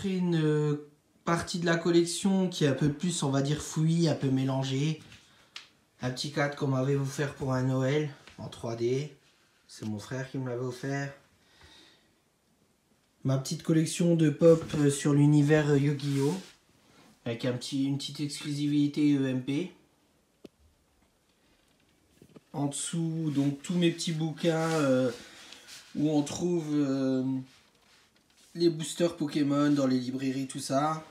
montrer une partie de la collection qui est un peu plus, on va dire, fouillis, un peu mélangé. Un petit cadre qu'on m'avait offert pour un Noël en 3D. C'est mon frère qui me l'avait offert. Ma petite collection de pop sur l'univers Yu-Gi-Oh! Avec une petite exclusivité EMP. En dessous, donc tous mes petits bouquins où on trouve les boosters Pokémon dans les librairies, tout ça.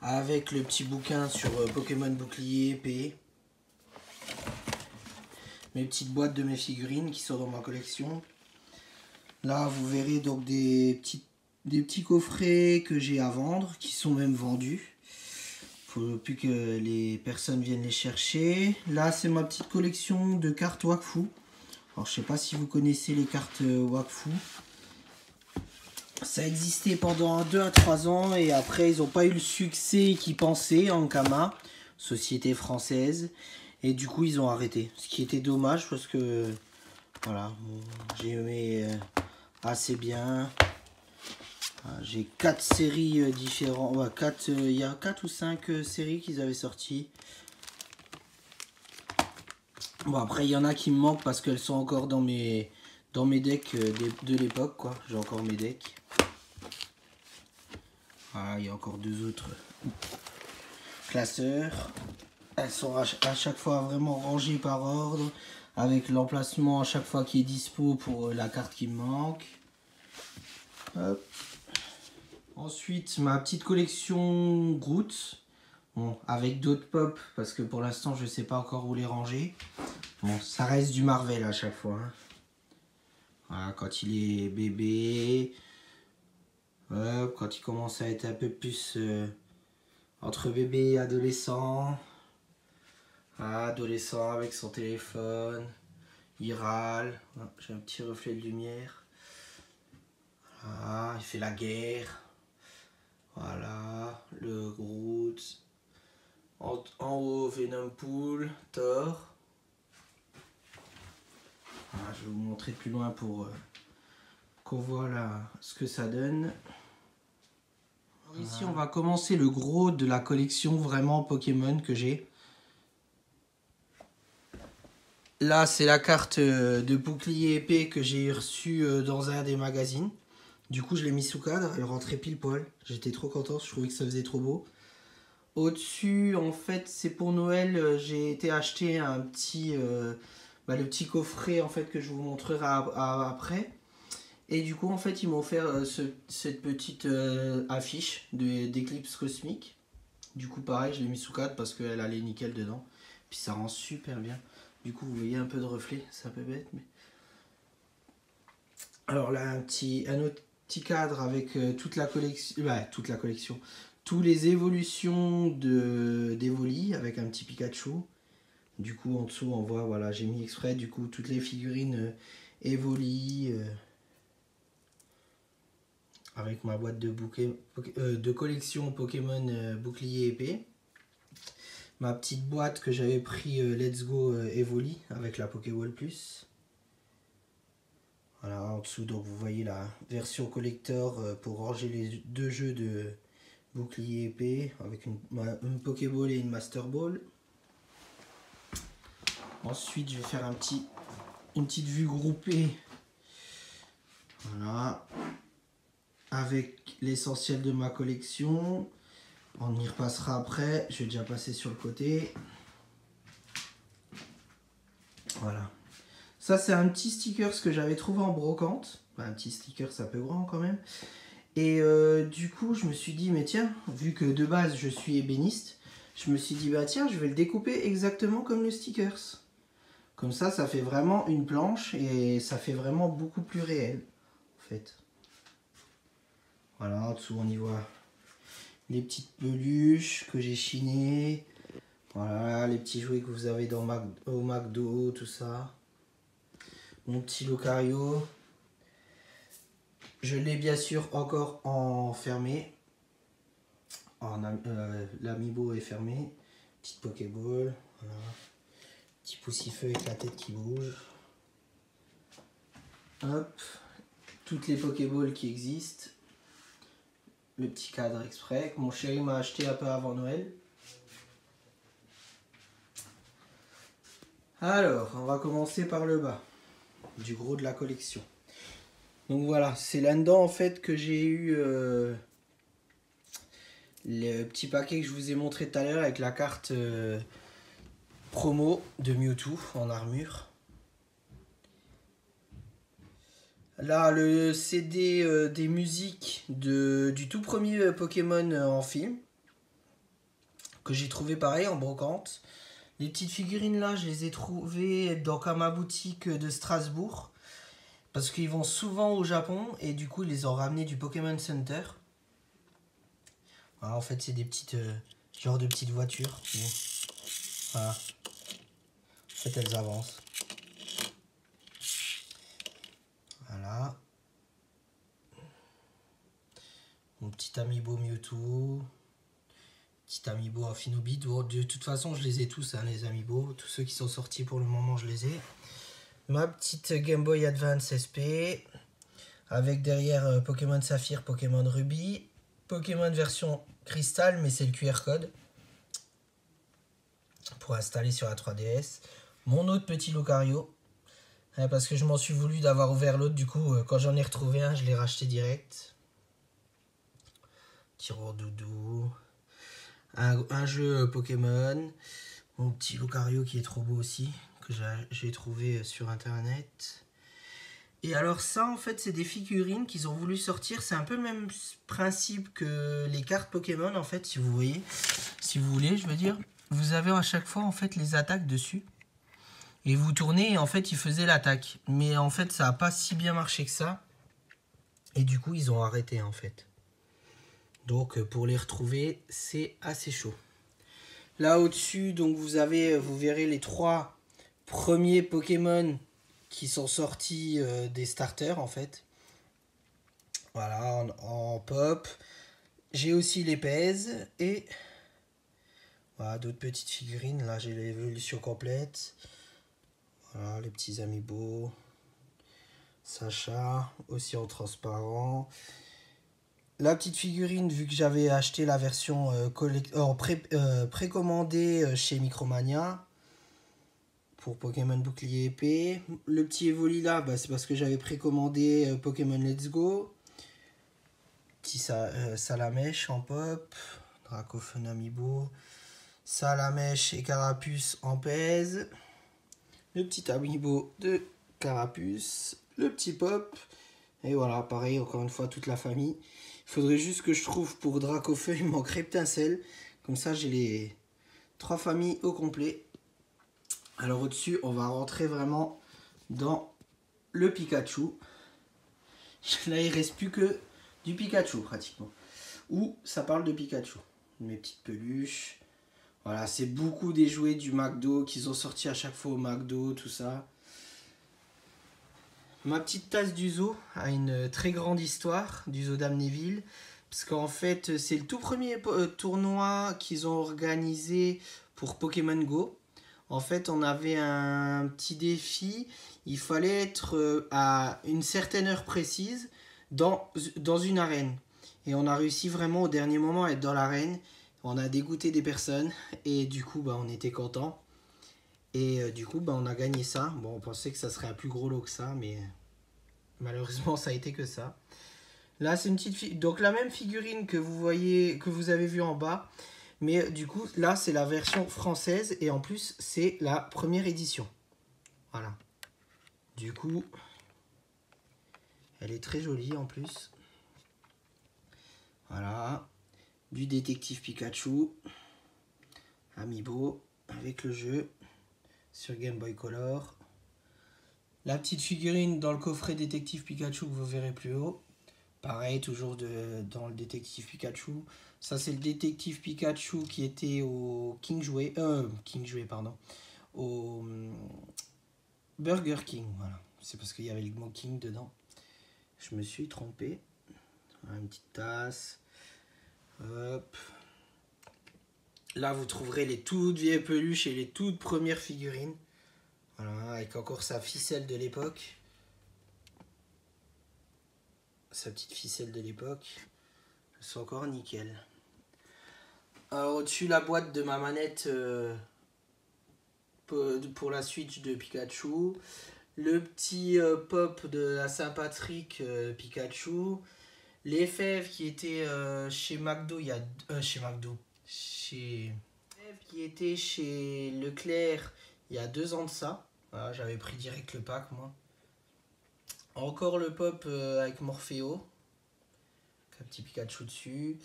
Avec le petit bouquin sur Pokémon bouclier épée. Mes petites boîtes de mes figurines qui sont dans ma collection. Là, vous verrez donc des petits coffrets que j'ai à vendre, qui sont même vendus. Faut plus que les personnes viennent les chercher. Là, c'est ma petite collection de cartes Wakfu. Alors, je sais pas si vous connaissez les cartes Wakfu. Ça existait pendant 2 à 3 ans et après, ils n'ont pas eu le succès qu'ils pensaient en Ankama, société française. Et du coup, ils ont arrêté. Ce qui était dommage parce que, voilà, j'ai aimé assez bien. J'ai 4 séries différentes. Ouais, il y a 4 ou 5 séries qu'ils avaient sorties. Bon, après, il y en a qui me manquent parce qu'elles sont encore dans mes decks de l'époque, quoi. J'ai encore mes decks. Voilà, il y a encore 2 autres classeurs. Elles sont à chaque fois vraiment rangées par ordre. Avec l'emplacement à chaque fois qui est dispo pour la carte qui me manque. Hop. Ensuite, ma petite collection Groot. Bon, avec d'autres pop, parce que pour l'instant, je ne sais pas encore où les ranger. Bon, ça reste du Marvel à chaque fois. Hein. Voilà, quand il est bébé. Hop, quand il commence à être un peu plus entre bébé et adolescent. Adolescent avec son téléphone. Il râle. J'ai un petit reflet de lumière. Voilà, il fait la guerre. Voilà, le Groot. En haut, Venompool, Thor. Voilà, je vais vous montrer plus loin pour qu'on voit là ce que ça donne. Alors ici, on va commencer le gros de la collection vraiment Pokémon que j'ai. Là, c'est la carte de bouclier épée que j'ai reçue dans un des magazines. Du coup, je l'ai mis sous cadre, elle rentrait pile poil. J'étais trop content, je trouvais que ça faisait trop beau. Au-dessus, en fait, c'est pour Noël, j'ai été acheter un petit, le petit coffret en fait que je vous montrerai après. Et du coup, en fait, ils m'ont offert cette petite affiche d'Eclipse Cosmique. Du coup, pareil, je l'ai mis sous cadre parce qu'elle allait nickel dedans. Puis ça rend super bien. Du coup, vous voyez un peu de reflet, c'est un peu bête, mais... Alors là, un autre petit cadre avec toute la collection, tous les évolutions d'Evoli avec un petit Pikachu. Du coup, en dessous, on voit, voilà, j'ai mis exprès, du coup, toutes les figurines Evoli avec ma boîte de collection Pokémon bouclier épée. Ma petite boîte que j'avais pris Let's Go Evoli avec la Pokéball Plus. Voilà, en dessous, donc vous voyez la version collector pour ranger les 2 jeux de bouclier épée avec une Pokéball et une Master Ball. Ensuite, je vais faire une petite vue groupée. Voilà. Avec l'essentiel de ma collection. On y repassera après. Je vais déjà passer sur le côté. Voilà. Ça, c'est un petit sticker que j'avais trouvé en brocante. Un petit sticker, c'est un peu grand quand même. Et du coup, je me suis dit, mais tiens, vu que de base, je suis ébéniste, je me suis dit, bah tiens, je vais le découper exactement comme le stickers. Comme ça fait vraiment une planche et ça fait vraiment beaucoup plus réel, en fait. Voilà, en dessous, on y voit les petites peluches que j'ai chinées. Voilà, les petits jouets que vous avez au McDo, tout ça. Mon petit Lucario. Je l'ai bien sûr encore enfermé. L'amiibo est fermé. Petite Pokéball. Voilà. Petit poussifeu avec la tête qui bouge. Hop. Toutes les Pokéballs qui existent. le petit cadre exprès que mon chéri m'a acheté un peu avant Noël. Alors, on va commencer par le bas, du gros de la collection. Donc voilà, c'est là-dedans en fait que j'ai eu le petit paquet que je vous ai montré tout à l'heure avec la carte promo de Mewtwo en armure. Là, le CD des musiques du tout premier Pokémon en film, que j'ai trouvé pareil en brocante. Les petites figurines là, je les ai trouvées dans ma boutique de Strasbourg. Parce qu'ils vont souvent au Japon et du coup ils les ont ramenés du Pokémon Center. Voilà, en fait c'est des petites genre de petites voitures. Bon. Voilà. En fait elles avancent. Voilà. Mon petit amiibo Mewtwo. Petit amiibo Infinobit. De toute façon je les ai tous hein, les amiibo. Tous ceux qui sont sortis pour le moment je les ai. Ma petite Game Boy Advance SP. Avec derrière Pokémon Saphir, Pokémon Ruby. Pokémon version cristal, mais c'est le QR code. Pour installer sur la 3DS. Mon autre petit Lucario. Parce que je m'en suis voulu d'avoir ouvert l'autre. Du coup, quand j'en ai retrouvé un, je l'ai racheté direct. Tireur doudou. Un jeu Pokémon. Mon petit Lucario qui est trop beau aussi. Que j'ai trouvé sur internet. Et alors ça en fait c'est des figurines qu'ils ont voulu sortir. C'est un peu le même principe que les cartes Pokémon en fait si vous voyez. Si vous voulez je veux dire. Vous avez à chaque fois en fait les attaques dessus. Et vous tournez et en fait ils faisaient l'attaque. Mais en fait ça n'a pas si bien marché que ça. Et du coup ils ont arrêté en fait. Donc pour les retrouver c'est assez chaud. Là au-dessus donc vous verrez les 3 premiers Pokémon qui sont sortis des starters en fait. Voilà, en pop. J'ai aussi les pèses et voilà, d'autres petites figurines. Là, j'ai l'évolution complète. Voilà, les petits amiibo. Sacha, aussi en transparent. La petite figurine, vu que j'avais acheté la version précommandée chez Micromania. Pour Pokémon Bouclier Épée. Le petit Evoli là, bah, c'est parce que j'avais précommandé Pokémon Let's Go. Petit Salamèche en pop. Dracofeu Amiibo. Salamèche et Carapuce en pèse. Le petit Amiibo de Carapuce. Le petit pop. Et voilà, pareil, encore une fois, toute la famille. Il faudrait juste que je trouve pour Dracofeu, il manquerait Reptincelle. Comme ça, j'ai les 3 familles au complet. Alors au-dessus, on va rentrer vraiment dans le Pikachu. Là, il ne reste plus que du Pikachu pratiquement. Où ça parle de Pikachu. Mes petites peluches. Voilà, c'est beaucoup des jouets du McDo qu'ils ont sorti à chaque fois au McDo, tout ça. Ma petite tasse du zoo a une très grande histoire du zoo d'Amnéville. Parce qu'en fait, c'est le tout premier tournoi qu'ils ont organisé pour Pokémon Go. En fait, on avait un petit défi. Il fallait être à une certaine heure précise dans une arène. Et on a réussi vraiment au dernier moment à être dans l'arène. On a dégoûté des personnes. Et du coup, bah, on était contents. Et du coup, bah, on a gagné ça. Bon, on pensait que ça serait un plus gros lot que ça. Mais malheureusement, ça a été que ça. Là, c'est une petite figurine. Donc, la même figurine que vous voyez, que vous avez vue en bas. Mais du coup, là, c'est la version française. Et en plus, c'est la première édition. Voilà. Du coup, elle est très jolie en plus. Voilà. Du détective Pikachu. Amiibo. Avec le jeu. Sur Game Boy Color. La petite figurine dans le coffret détective Pikachu que vous verrez plus haut. Pareil, toujours dans le détective Pikachu. Ça, c'est le détective Pikachu qui était au King Jouet. Pardon. Au Burger King, voilà. C'est parce qu'il y avait le mot King dedans. Je me suis trompé. Voilà, une petite tasse. Hop. Là, vous trouverez les toutes vieilles peluches et les toutes premières figurines. Voilà, avec encore sa ficelle de l'époque. Sa petite ficelle de l'époque. C'est encore nickel. Alors au-dessus la boîte de ma manette pour la Switch de Pikachu. Le petit pop de la Saint-Patrick Pikachu. Les fèves qui étaient chez McDo, qui était chez Leclerc il y a 2 ans de ça. Voilà, j'avais pris direct le pack moi. Encore le pop avec Morpheo. Un petit Pikachu dessus.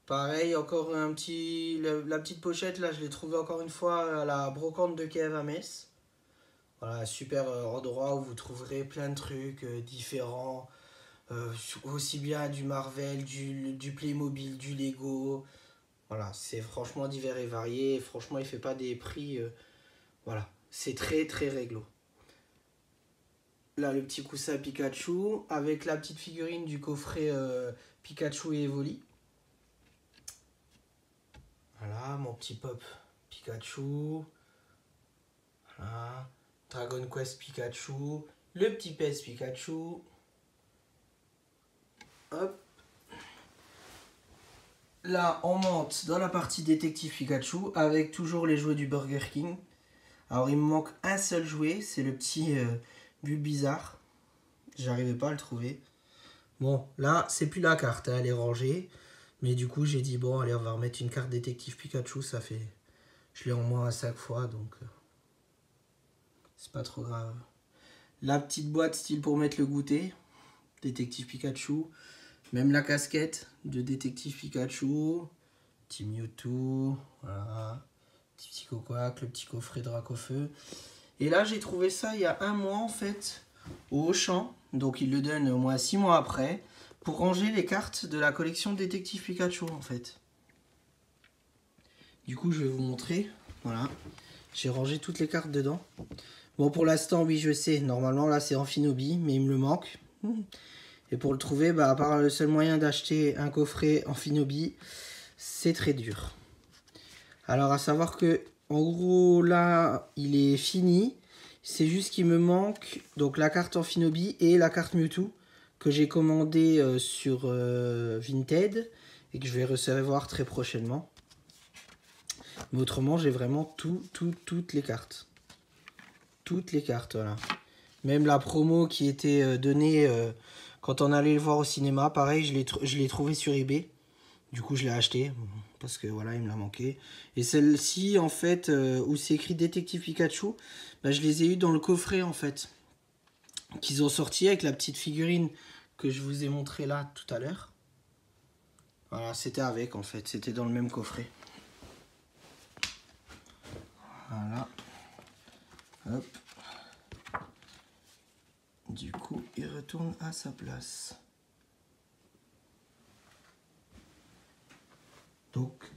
Pareil, encore la petite pochette là, je l'ai trouvée encore une fois à la brocante de Kiev à Metz. Voilà, super endroit où vous trouverez plein de trucs différents. Aussi bien du Marvel, du Playmobil, du Lego. Voilà, c'est franchement divers et varié. Et franchement, il fait pas des prix. Voilà, c'est très très réglo. Là, le petit coussin Pikachu avec la petite figurine du coffret Pikachu et Evoli. Voilà, mon petit pop Pikachu. Voilà. Dragon Quest Pikachu. Le petit PES Pikachu. Hop. Là, on monte dans la partie détective Pikachu avec toujours les jouets du Burger King. Alors, il me manque un seul jouet, c'est le petit Bulbizarre. J'arrivais pas à le trouver. Bon, là, c'est plus la carte, hein, elle est rangée. Mais du coup, j'ai dit, bon, allez, on va remettre une carte détective Pikachu. Ça fait... Je l'ai en moins à 5 fois, donc... c'est pas trop grave. La petite boîte style pour mettre le goûter. Détective Pikachu. Même la casquette de détective Pikachu. Petit Mewtwo. Voilà. Petit Psychoquack. Le petit coffret Dracofeu. Et là, j'ai trouvé ça il y a 1 mois, en fait, au Auchan. Donc, il le donne au moins 6 mois après. Pour ranger les cartes de la collection Détective Pikachu en fait. Du coup je vais vous montrer. Voilà. J'ai rangé toutes les cartes dedans. Bon pour l'instant oui je sais. Normalement là c'est Amphinobi. Mais il me le manque. Et pour le trouver bah, à part le seul moyen d'acheter un coffret Amphinobi. C'est très dur. Alors à savoir que en gros là il est fini. C'est juste qu'il me manque donc la carte Amphinobi et la carte Mewtwo. Que j'ai commandé sur Vinted et que je vais recevoir très prochainement. Mais autrement, j'ai vraiment toutes les cartes. Toutes les cartes, voilà. Même la promo qui était donnée quand on allait le voir au cinéma, pareil, je l'ai trouvé sur eBay. Du coup, je l'ai acheté parce que voilà, il me l'a manqué. Et celle-ci, en fait, où c'est écrit Détective Pikachu, bah, je les ai eu dans le coffret, en fait. Qu'ils ont sorti avec la petite figurine que je vous ai montré là tout à l'heure. Voilà, c'était avec en fait, c'était dans le même coffret. Voilà. Hop. Du coup, il retourne à sa place. Donc,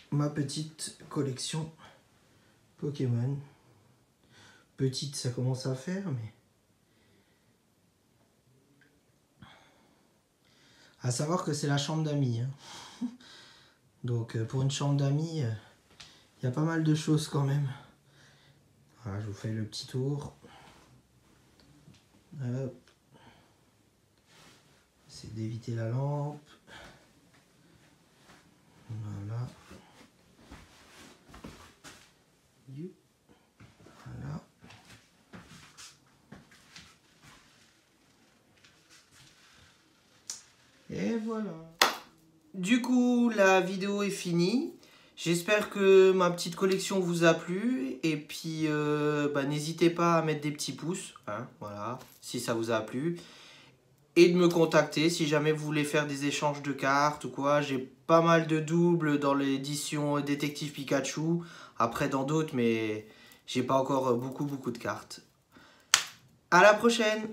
ma petite collection Pokémon. Petite, ça commence à faire, mais... À savoir que c'est la chambre d'amis. Hein. Donc pour une chambre d'amis, il y a pas mal de choses quand même. Voilà, je vous fais le petit tour. Hop. C'est d'éviter la lampe. Voilà. Voilà. Et voilà. Du coup, la vidéo est finie. J'espère que ma petite collection vous a plu. Et puis, n'hésitez pas à mettre des petits pouces. Hein, voilà, si ça vous a plu. Et de me contacter si jamais vous voulez faire des échanges de cartes ou quoi. J'ai pas mal de doubles dans l'édition Détective Pikachu. Après, dans d'autres, mais j'ai pas encore beaucoup de cartes. À la prochaine!